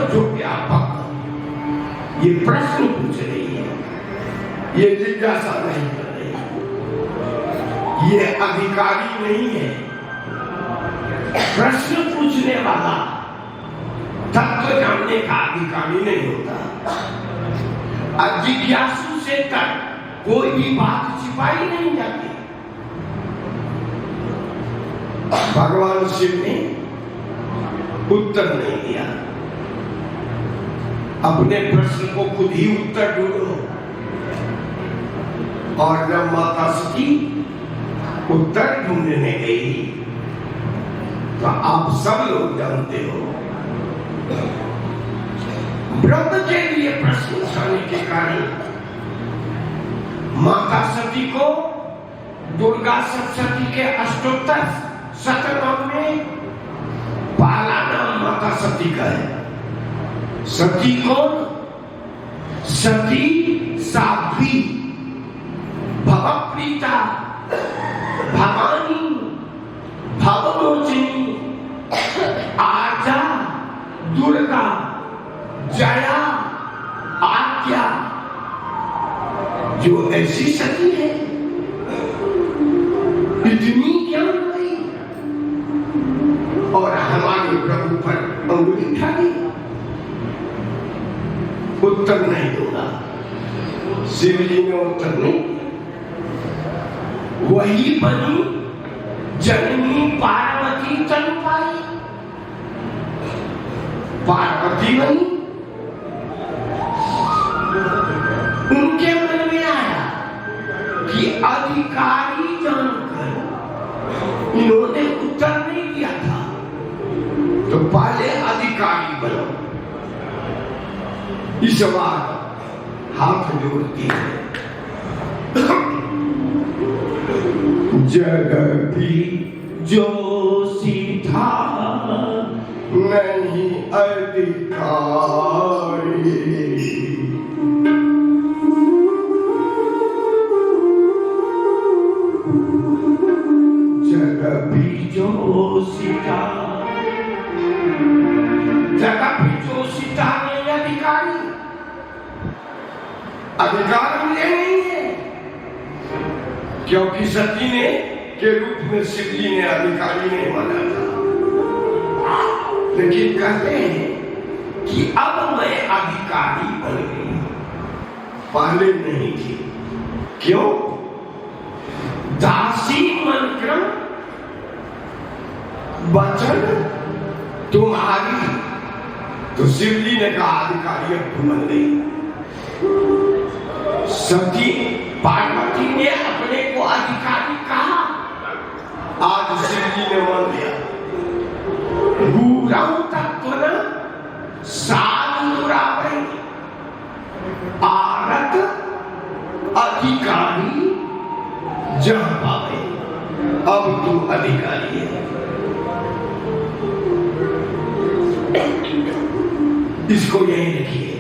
जो व्यापक ये प्रश्न पूछ रही है, ये जिज्ञासा नहीं कर रही, ये अधिकारी नहीं है। प्रश्न पूछने वाला तत्व जानने का अधिकारी नहीं होता। जिज्ञासु से तक कोई भी बात छिपाई नहीं जाती। भगवान शिव ने उत्तर नहीं दिया। अपने प्रश्न को खुद ही उत्तर ढूंढो। और जब माता सती उत्तर ढूंढने गई तो आप सब लोग जानते हो, ब्रह्म के लिए प्रश्न उठाने के कारण माता सती को दुर्गा सप्तशती के अष्टोत्तर शतनाम में पहला नाम माता सती का है। सती कौन? सती साध्वी, भवप्रीता, भवानी, भवमोचिनी, आजा, दुर्गा, जया, आज्ञा, जो ऐसी सती है, इतनी ज्ञान हुई और हमारे प्रभु पर अंगुली उठा दी। उत्तर नहीं दूंगा। शिवजी में उत्तर नहीं। वही बनी जननी पार्वती तन पाई। पार्वती बनी, उनके मन में आया कि अधिकारी जानकर इन्होंने उत्तर नहीं दिया था, तो पहले अधिकारी बनो। इस बार हाथ जोड़ती है। जग भी जो सीधा नहीं अधिकारी, जग भी जो सीधा, जगह भी जो सीधा नहीं अधिकारी। अधिकार मुझे नहीं है, क्योंकि सती ने के रूप में शिवजी ने अधिकारी नहीं माना था। लेकिन कहते हैं कि अब मैं अधिकारी बन गई, पहले नहीं थी। क्यों? दासी मन क्रम वचन तुम्हारी, तो शिवजी ने कहा अधिकारी अब तुम बन गई। सती पार्वती ने अपने को अधिकारी कहा, आज शिवजी ने मान लिया। गुरु तत्व न साधुरावै आरत अधिकारी जह पावे। अब तू अधिकारी है। इसको यही लिखिए।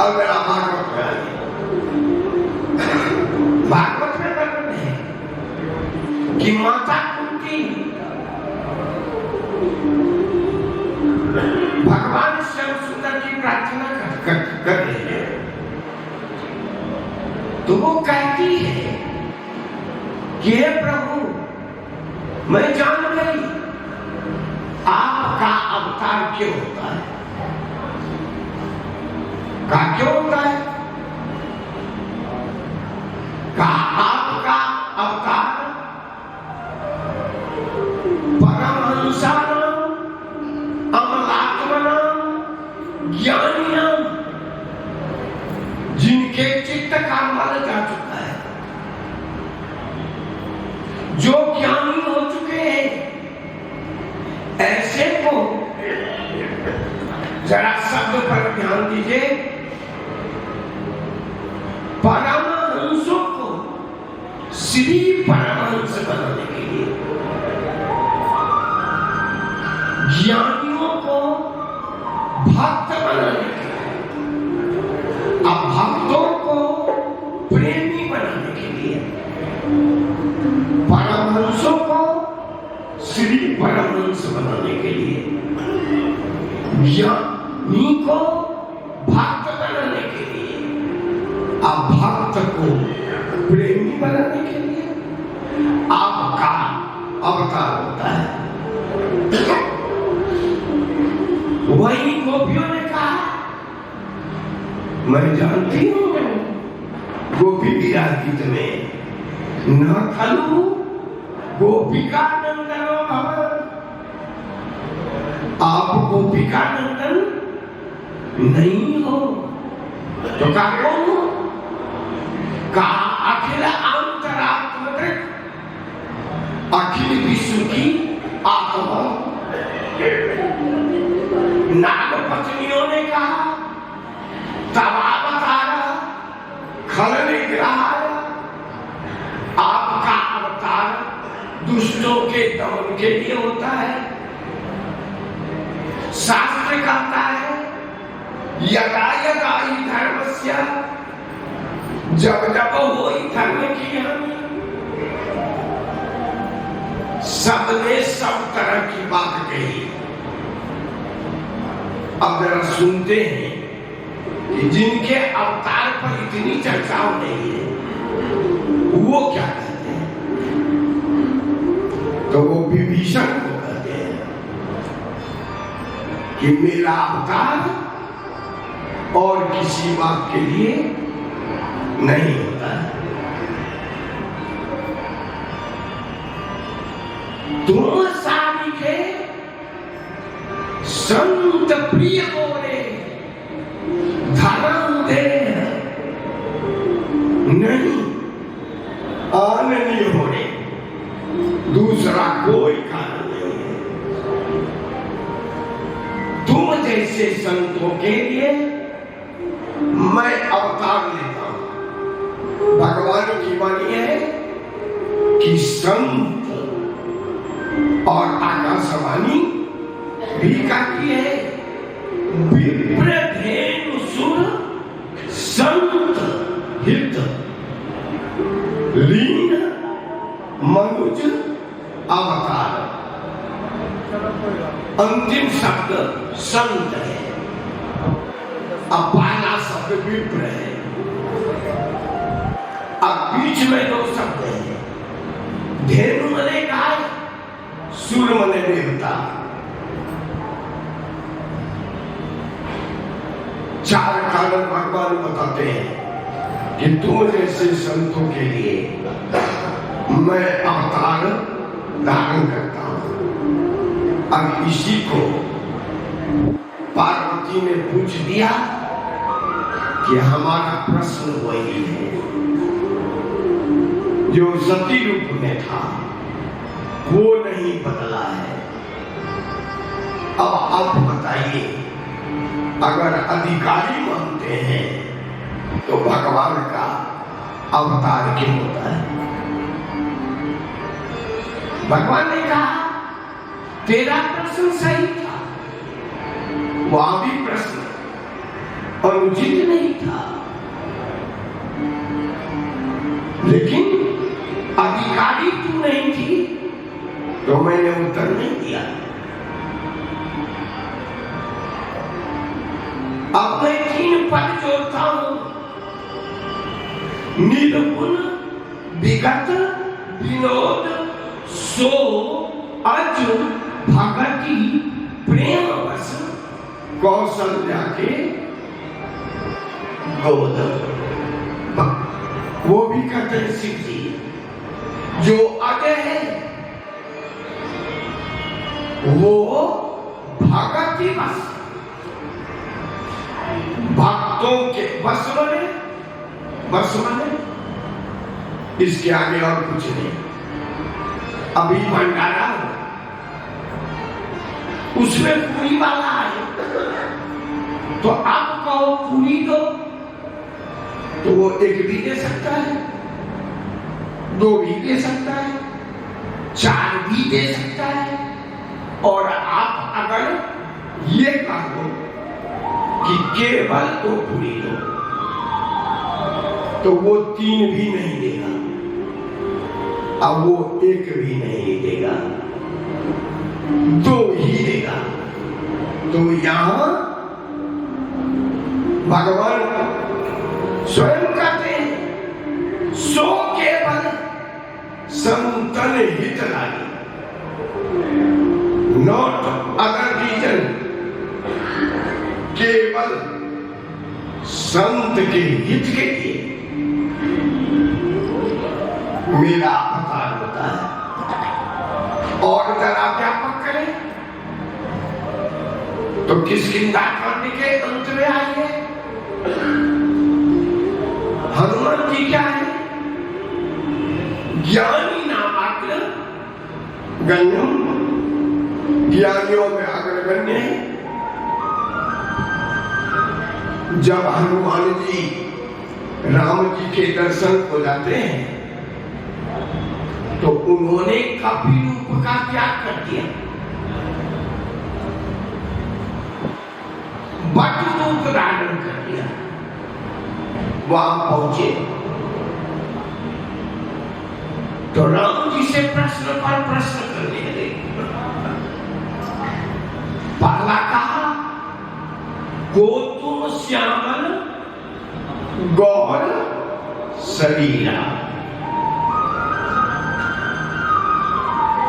अगर आप भागवत में आइए, भागवत में वर्णन है कि माता कुंती भगवान श्याम सुंदर की प्रार्थना कर रही है, तो वो कहती है कि हे प्रभु, मैं जान गई आपका अवतार क्यों होता है। का क्यों होता है? का आपका अवतार परमहंसानां अमलात्मनां ज्ञानिनां, जिनके चित्त का मल जा चुका है, जो ज्ञानी हो चुके हैं, ऐसे को जरा शब्द पर ध्यान दीजिए। परमहंसों को श्री परमहंस बनाने के लिए, ज्ञानियों को भक्त बनाने के लिए, अब भक्तों को प्रेमी बनाने के लिए, परमहंसों को श्री परमहंस बनाने के लिए, इनको भक्त बनाने के लिए, आप भक्त को प्रेमी बनाने के लिए आपका अवतार होता है। वही गोपियों ने कहा, मैं जानती हूं गोपी विराजित में न खलु गोपिका नंदनो भवन, आप गोपिका नंदन नहीं हो तो क्या कौन हो? का अखिल अंतरात्मक अखिल विश्व की आत्मा। नाग पत्नियों ने कहा तब अवतार खल निग्रहाय, आपका अवतार दुष्टों के दमन के लिए होता है। शास्त्र कहता है यदा यदा ही धर्मस्य, जब जब हो धर्म की हानि। सबने सब तरह की बात कही। अब जरा सुनते हैं कि जिनके अवतार पर इतनी चर्चा हो रही है वो क्या कहते हैं। तो वो विभीषण को कहते हैं कि मेरा अवतार और किसी बात के लिए नहीं होता है। तुम सारिके संत प्रिय बोले धर्म दे नहीं आनंद हो रहे, दूसरा कोई कारण नहीं है। तुम जैसे संतों के लिए मैं अवतार लेता हूं। भगवान की वाणी है कि संत और आकाशवाणी भी कहती है विप्रधेनु सुर संत हित लीन मनुज अवतार। अंतिम शब्द संत है, अब पहला शब्द विप्र है, अब बीच में दो शब्द है। धेनु मने गाय, सुर मने देवता। चार कारण भगवान बताते हैं कि तुम जैसे संतों के लिए मैं अवतार धारण करता हूं। अब इसी को पार्वती ने पूछ दिया कि हमारा प्रश्न वही है जो सती रूप में था, वो नहीं बदला है। अब आप बताइए, अगर अधिकारी मानते हैं तो भगवान का अवतार क्यों होता है? भगवान ने कहा तेरा प्रश्न सही था, वहां भी प्रश्न अनुचित नहीं था, लेकिन अधिकारी तू नहीं थी तो मैंने उत्तर नहीं दिया। अब मैं 3 पद जोड़ता हूं, निर्गुण विगत विनोद सो अज भगति प्रेम वश कौशल्या के गोद। वो भी कहते हैं शिव जी जो अजय है वो भगति वश, भक्तों के बस बने इसके आगे और कुछ नहीं। अभी भंडारा उसमें पूरी वाला है तो आप कहो पूरी दो तो वो 1 भी दे सकता है, 2 भी दे सकता है, 4 भी दे सकता है। और आप अगर ये कहो कि केवल 2 पूरी दो तो वो 3 भी नहीं देगा, अब वो 1 भी नहीं देगा, 2 ही देगा। तो यहां भगवान स्वयं कहते हैं सो केवल संतन हित लागी, नॉट अदर रीजन, केवल संत के हित के लिए मेरा अवतार होता है। और अगर आप व्यापक करें तो किसकिंदा कांड के अंत में आइए, हनुमान जी क्या है? ज्ञानी नामाग्र गण्यम, ज्ञानियों में अग्रगण्य है। जब हनुमान जी राम जी के दर्शन को जाते हैं तो उन्होंने कपि रूप का त्याग कर दिया, बट रूप धारण कर दिया। वहां पहुंचे तो राम जी से प्रश्न पर प्रश्न करने लगे। पहला कहा को तुम श्यामल गौर शरीरा,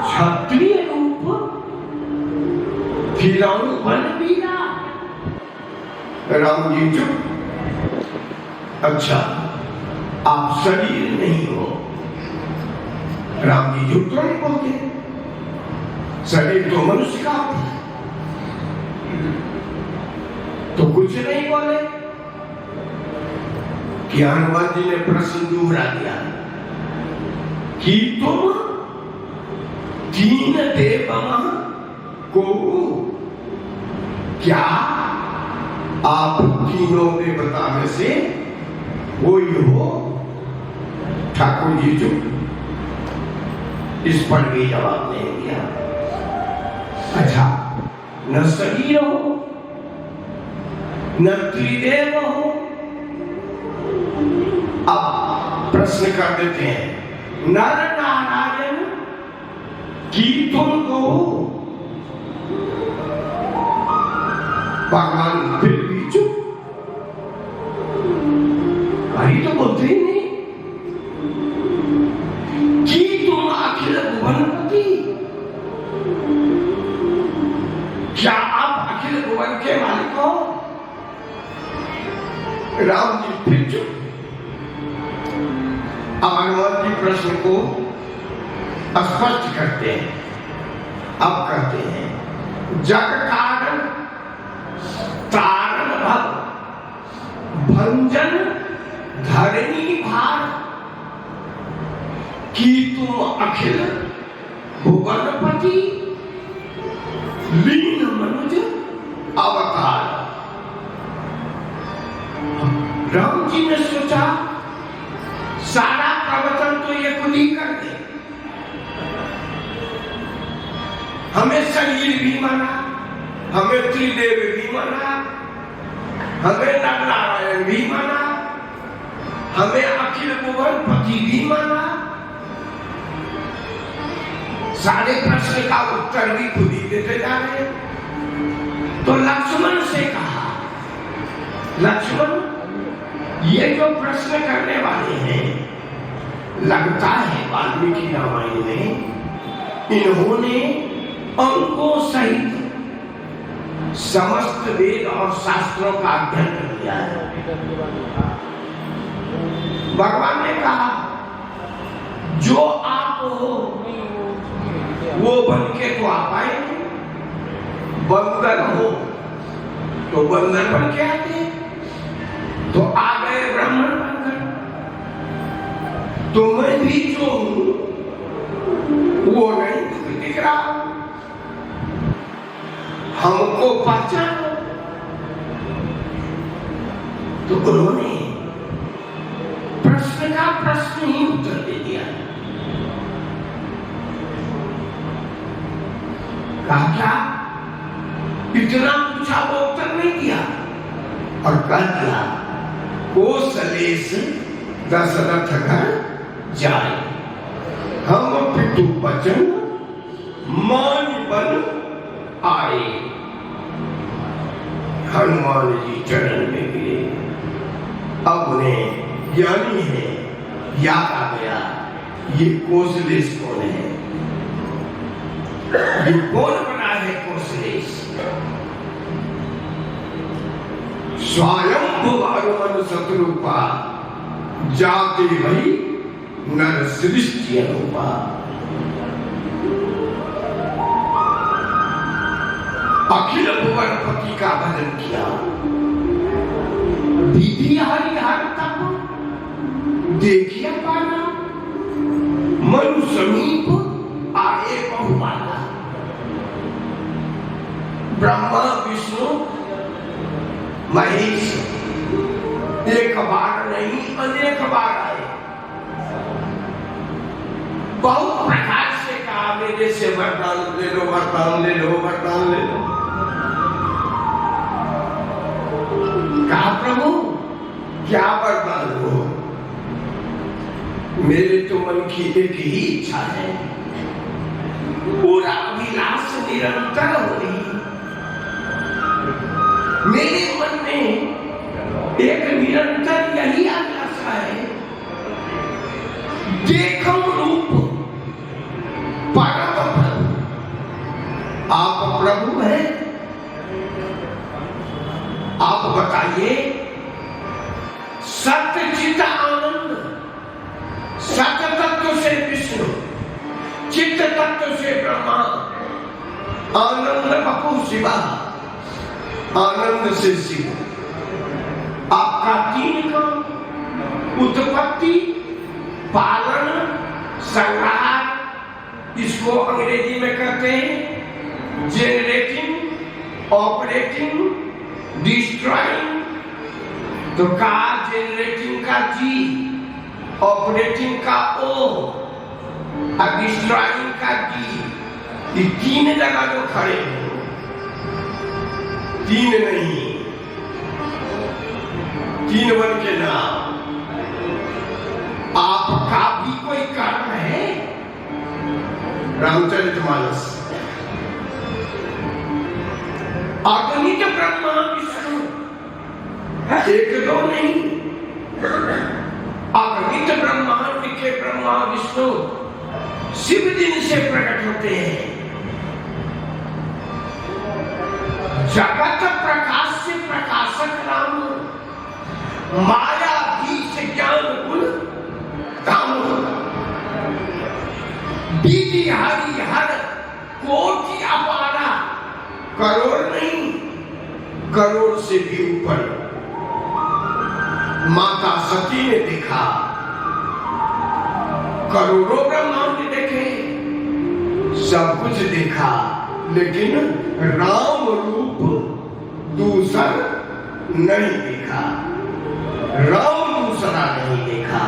क्षत्रिय रूप फिरौन बन बीरा। राम जी चुप, अच्छा आप शरीर नहीं हो। राम जी झूठ तो नहीं बोलते, शरीर तो मनुष्य का होता है, तो कुछ नहीं बोले कि हनुमान जी ने प्रश्न दोहरा दिया कि तुम तीन देवों को क्या आप तीनों देवता में से कोई हो? ठाकुर जी जो इस पर भी जवाब नहीं दिया। अच्छा, न शरीर हो न त्रिदेव हो। अब प्रश्न कर देते हैं, नर नारायण की तुमको भगवान फिर भी चुप, भाई तो बोलते ही नहीं कि तुम अखिल भुवनपति, क्या आप अखिल भुवन के मालिक हो? राम जी फिर चुप। अब हनुमान जी प्रश्न को स्पष्ट करते हैं। अब कहते हैं जग कारण तारण भव भंजन धरणी भार, की तुम अखिल भुवनपति लीन मनुज अवतार। राम जी ने सोचा सारा प्रवचन तो ये खुद ही कर दे, हमें शरीर भी मना, हमें त्रिदेव भी मना, हमें नर नारायण भी मना, हमें अखिल भुवनपति भी मना, सारे प्रश्न का उत्तर भी खुद ही देते जा रहे। तो लक्ष्मण से कहा, लक्ष्मण ये जो प्रश्न करने वाले हैं, लगता है वाल्मीकि रामायण में इन्होंने अंकों सहित समस्त वेद और शास्त्रों का अध्ययन कर लिया है। भगवान ने कहा जो आप हो वो बन के तो आप आएंगे, बंदर हो तो बंदर बन के आते, तो आ गए ब्राह्मण बनकर। तो मैं भी जो हूं वो नहीं दिख रहा, हमको पहचानो। तो उन्होंने प्रश्न का प्रश्न ही उत्तर दे दिया। कहा क्या इतना पूछा वो उत्तर नहीं दिया, और कह दिया कौशलेश दशरथ घर जाए, हम पितु वचन मान बन आए। हनुमान जी चरण में गिरे। अब उन्हें ज्ञानी है याद आ गया, ये कौशलेश कौन है, ये कौन बना है कौशलेश। स्वयं भुवन शत्रुपा जाते वही नर सृष्टि अनुपा। अखिल भुवन पति का भजन किया, विधि हरिहर तक देखिए पाना, मनु समीप आए बहुमाना। ब्रह्मा विष्णु महेश एक बार नहीं अनेक बार आए, बहुत प्रकार से कहा मेरे से वरदान ले लो, वरदान ले लो, वरदान ले लो। कहा प्रभु क्या वरदान हो, मेरे तो मन की एक ही इच्छा है, पूरा अभिलाष निरंतर हो रही। मेरे मन में एक निरंतर यही अभिलाषा है, देखो रूप परम प्रभु। आप प्रभु हैं, आप बताइए सत्य चित्त आनंद, सत्य तत्व से विष्णु, चित्त तत्व से ब्रह्मा, आनंद बपु शिवा, आनंद से शिव। आपका तीन काम, उत्पत्ति, पालन, संहार, इसको अंग्रेजी में कहते हैं जेनरेटिंग, ऑपरेटिंग, डिस्ट्रॉइंग। तो कहा जेनरेटिंग का जी, ऑपरेटिंग का ओ और डिस्ट्रॉइंग का डी। ये तीन जगह जो खड़े हैं, तीन नहीं, तीन वन के नाम। आपका भी कोई कर्म है, रामचरितमानस। अगणित ब्रह्मा विष्णु, एक दो नहीं, अगणित ब्रह्मांड के ब्रह्मा विष्णु शिव दिन से प्रकट होते हैं। जगत प्रकाश से प्रकाशक राम, माया बीज ज्ञान गुण धाम। बीज हरि हर कोटि अपारा, करोड़ नहीं, करोड़ से भी ऊपर। माता सती ने देखा, करोड़ों ब्रह्मांड देखे, सब कुछ देखा, लेकिन राम रूप दूसर नहीं देखा, राम दूसरा नहीं देखा।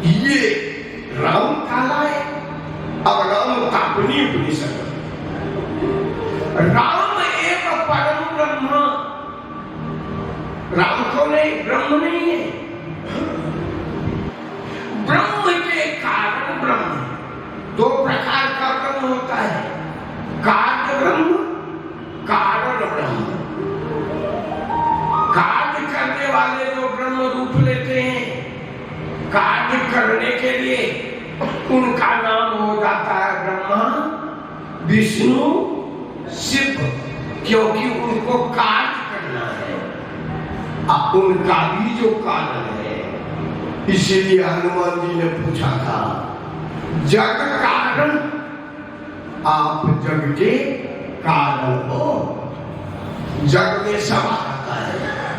ये राम काला है। अब राम तापनी उपनिषद, राम एक परम ब्रह्म। राम को नहीं, ब्रह्म नहीं है, ब्रह्म के कारण ब्रह्म। दो प्रकार का ब्रह्म होता है, कार्य ब्रह्म, कारण ब्रह्म। कार्य करने वाले जो ब्रह्म रूप लेते हैं, कार्य करने के लिए उनका नाम हो जाता है ब्रह्मा, विष्णु, शिव, क्योंकि उनको कार्य करना है। अब उनका भी जो कारण है, इसीलिए हनुमान जी ने पूछा था, जग कारण, आप जग के कारण हो। जग में सब आता है,